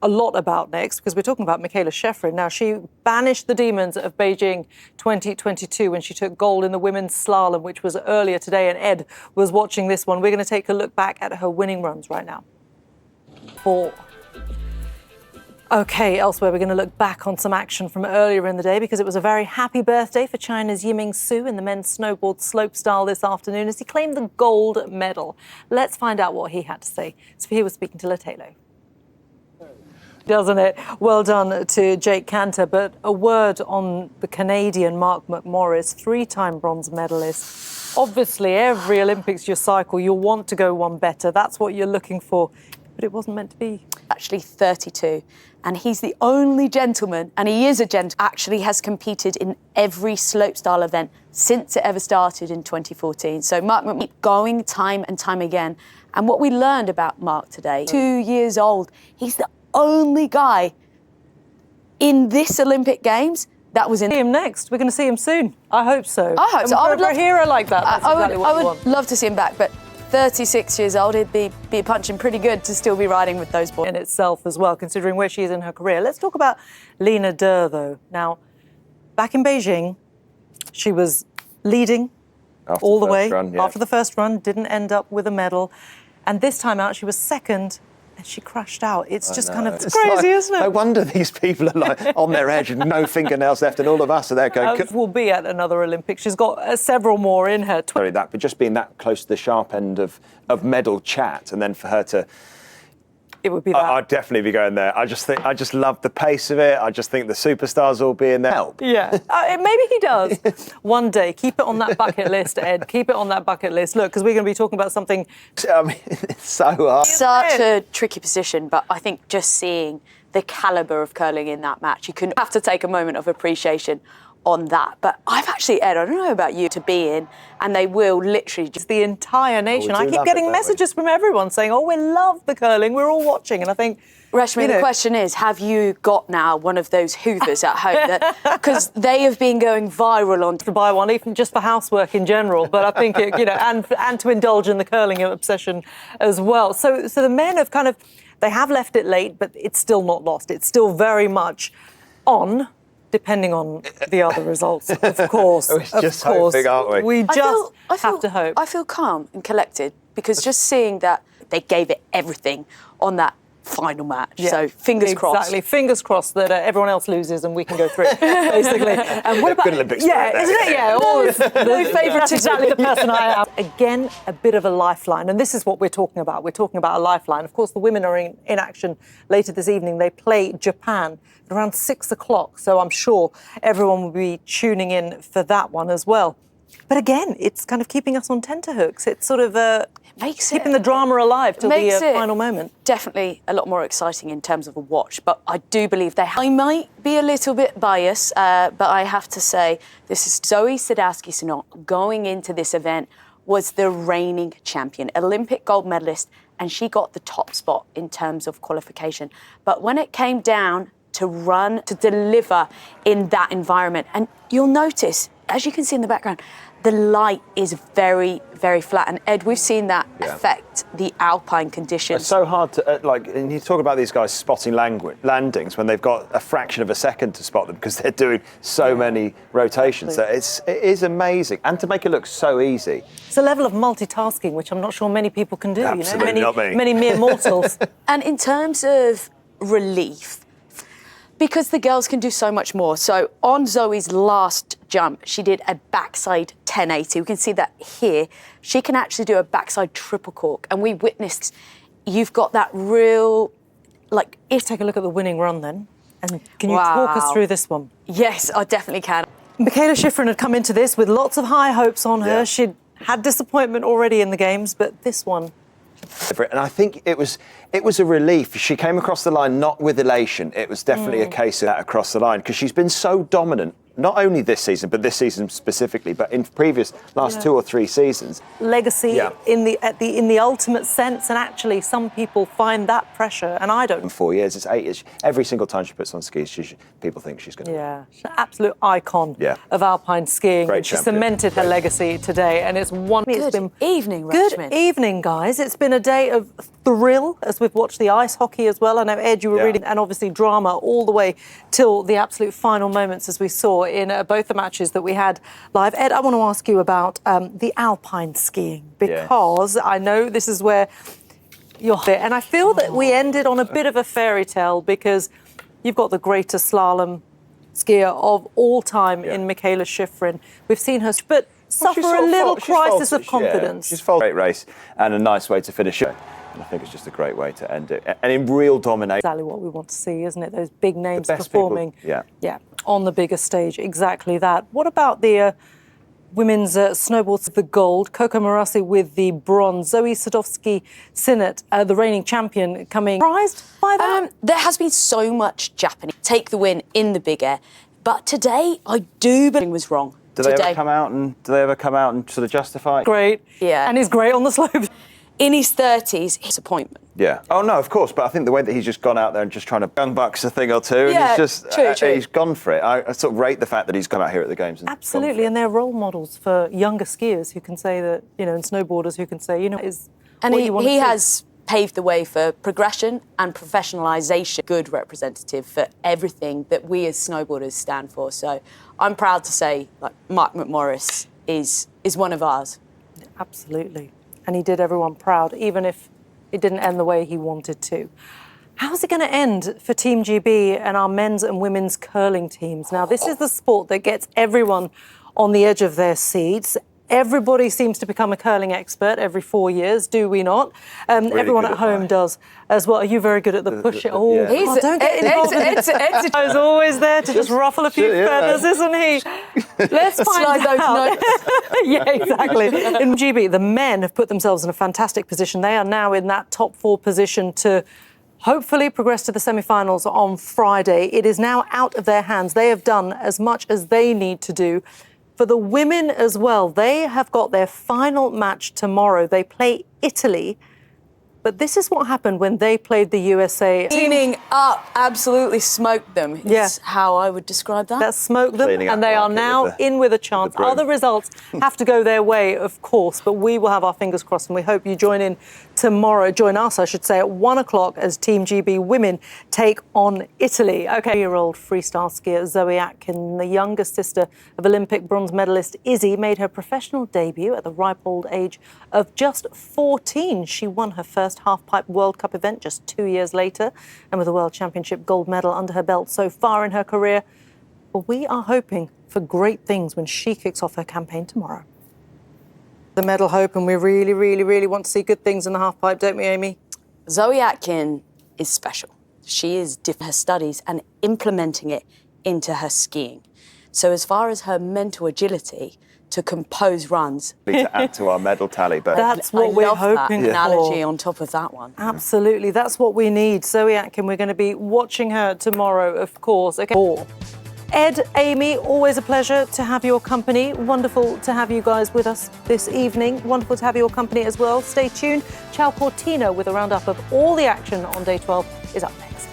a lot about next, because we're talking about Mikaela Shiffrin. Now, she banished the demons of Beijing 2022 when she took gold in the women's slalom, which was earlier today, and Ed was watching this one. We're going to take a look back at her winning runs right now. OK, elsewhere, we're going to look back on some action from earlier in the day, because it was a very happy birthday for China's Yiming Su in the men's snowboard slopestyle this afternoon as he claimed the gold medal. Let's find out what he had to say. So he was speaking to Latelo. Doesn't it? Well done to Jake Cantor. But a word on the Canadian Mark McMorris, three-time bronze medalist. Obviously, every Olympics you cycle, you'll want to go one better. That's what you're looking for. But it wasn't meant to be. Actually 32. And he's the only gentleman, and he is a gentleman, actually has competed in every slopestyle event since it ever started in 2014. So Mark McMorris going time and time again. And what we learned about Mark today, 2 years old, he's the only guy in this Olympic Games that was in. See him next. We're going to see him soon. I hope so. I hope so. I would love a hero like that. That's exactly what we want. I would love to see him back, but 36 years old, he'd be punching pretty good to still be riding with those boys. In itself as well, considering where she is in her career. Let's talk about Lena Durr, though. Now, back in Beijing, she was leading all the way after the first run, didn't end up with a medal. And this time out, she was second, and she crashed out. It's just kind of crazy, isn't it? No wonder these people are like on their edge and no fingernails left, and all of us are there going. Will be at another Olympics. She's got several more in her. Sorry, that, but just being that close to the sharp end of medal chat, and then for her to. It would be that. I'd definitely be going there. I just love the pace of it. I just think the superstars will be in there. Help. Yeah, maybe he does. One day, keep it on that bucket list, Ed. Keep it on that bucket list. Look, because we're going to be talking about something. I mean, it's so hard. Such a tricky position, but I think just seeing the calibre of curling in that match, you have to take a moment of appreciation on that. But I've actually, Ed, I don't know about you, to be in, and they will literally just the entire nation. I keep getting messages from everyone saying, oh, we love the curling, we're all watching. And I think, Reshmi, the question is, have you got now one of those hoovers at home? Because they have been going viral on. To buy one, even just for housework in general, but I think, and to indulge in the curling obsession as well. So the men have they have left it late, but it's still not lost. It's still very much on. Depending on the other results, of course. We're just hoping, aren't we? We just have to hope. I feel calm and collected, because just seeing that they gave it everything on that final match. Yeah, so fingers crossed. Exactly. Fingers crossed that everyone else loses and we can go through, basically. And what about... Good Olympics. Yeah, isn't it? Yeah, always. No favourite. That's exactly the person I am. Again, a bit of a lifeline. And this is what we're talking about. We're talking about a lifeline. Of course, the women are in action later this evening. They play Japan at around 6 o'clock. So I'm sure everyone will be tuning in for that one as well. But again, it's kind of keeping us on tenterhooks. It's sort of keeping the drama alive till the final moment. Definitely a lot more exciting in terms of a watch. But I do believe I might be a little bit biased, but I have to say this is Zoe Sadowski-Synnott going into this event was the reigning champion, Olympic gold medalist, and she got the top spot in terms of qualification. But when it came down to run, to deliver in that environment, and you'll notice, as you can see in the background, the light is very, very flat. And Ed, we've seen that affect the alpine conditions. It's so hard to, and you talk about these guys spotting landings when they've got a fraction of a second to spot them because they're doing so many rotations. So it is amazing. And to make it look so easy. It's a level of multitasking, which I'm not sure many people can do. Absolutely not me. Many mere mortals. And in terms of relief, because the girls can do so much more. So on Zoe's last jump, she did a backside 1080. We can see that here. She can actually do a backside triple cork. And we witnessed, you've got that real, Take a look at the winning run then. And can you talk us through this one? Yes, I definitely can. Mikaela Shiffrin had come into this with lots of high hopes on her. She'd had disappointment already in the games, but this one... And I think it was a relief. She came across the line not with elation. It was definitely a case of that across the line because she's been so dominant not only this season, but this season specifically, but in previous last 2 or 3 seasons. Legacy in the ultimate sense, and actually some people find that pressure, and I don't. In 4 years, it's 8 years. Every single time she puts on skis, people think she's going to win. She's an absolute icon of alpine skiing. Great She champion. cemented her legacy today, and it's one. Good evening, Good Reshmin. evening, guys. It's been a day of thrill as we've watched the ice hockey as well. I know, Ed, you were reading, and obviously drama all the way till the absolute final moments, as we saw in both the matches that we had live. Ed, I want to ask you about the alpine skiing, because I know this is where you're there, and I feel that we ended on a bit of a fairy tale, because you've got the greatest slalom skier of all time in Michaela Schifrin. We've seen her, but suffer a little crisis of confidence. She's faltered. Great race and a nice way to finish it. And I think it's just a great way to end it. And in real domination. Exactly what we want to see, isn't it? Those big names best performing. People, on the bigger stage. Exactly that. What about the women's snowboards, the gold? Coco Marassi with the bronze. Zoe Sadowski-Synnott, the reigning champion, coming. Surprised by that? There has been so much Japanese take the win in the big air, but today I do believe was wrong. Do they ever come out and sort of justify it? Great. Yeah. And he's great on the slope. In his 30s, disappointment. Yeah. Oh no, of course. But I think the way that he's just gone out there and just trying to gunbucks a thing or two, and he's just true. he's gone for it. I sort of rate the fact that he's come out here at the games. And Absolutely, and they're role models for younger skiers who can say that, and snowboarders who can say, is. And what you want he to see. has paved the way for progression and professionalisation. Good representative for everything that we as snowboarders stand for. So I'm proud to say, Mark McMorris is one of ours. Absolutely. And he did everyone proud, even if it didn't end the way he wanted to. How's it going to end for Team GB and our men's and women's curling teams? Now, this is the sport that gets everyone on the edge of their seats. Everybody seems to become a curling expert every 4 years, do we not? Everyone at home does as well. Are you very good at the push? Don't get involved. He's always there to just ruffle a few feathers, isn't he? Let's find out. Yeah, exactly. In GB, the men have put themselves in a fantastic position. They are now in that top 4 position to hopefully progress to the semi-finals on Friday. It is now out of their hands. They have done as much as they need to do. For the women as well, they have got their final match tomorrow. They play Italy. But this is what happened when they played the USA. Cleaning up, absolutely smoked them. Is how I would describe that. That smoked them, and they are now in with a chance. Other results have to go their way, of course, but we will have our fingers crossed, and we hope you join in tomorrow. Join us, I should say, at 1 o'clock as Team GB women take on Italy. Okay, year-old freestyle skier Zoe Atkin, the younger sister of Olympic bronze medalist Izzy, made her professional debut at the ripe old age of just 14. She won her first half-pipe World Cup event just 2 years later, and with a World Championship gold medal under her belt so far in her career, well, we are hoping for great things when she kicks off her campaign tomorrow. The medal hope, and we really, really, really want to see good things in the half-pipe, don't we, Amy? Zoe Atkin is special. She is her studies and implementing it into her skiing. So as far as her mental agility to compose runs. To add to our medal tally, but that's what we're hoping for. Analogy on top of that one. Absolutely, that's what we need. Zoe Atkin, we're going to be watching her tomorrow, of course. Okay. Ed, Amy, always a pleasure to have your company. Wonderful to have you guys with us this evening. Wonderful to have your company as well. Stay tuned. Ciao Portino with a roundup of all the action on day 12 is up next.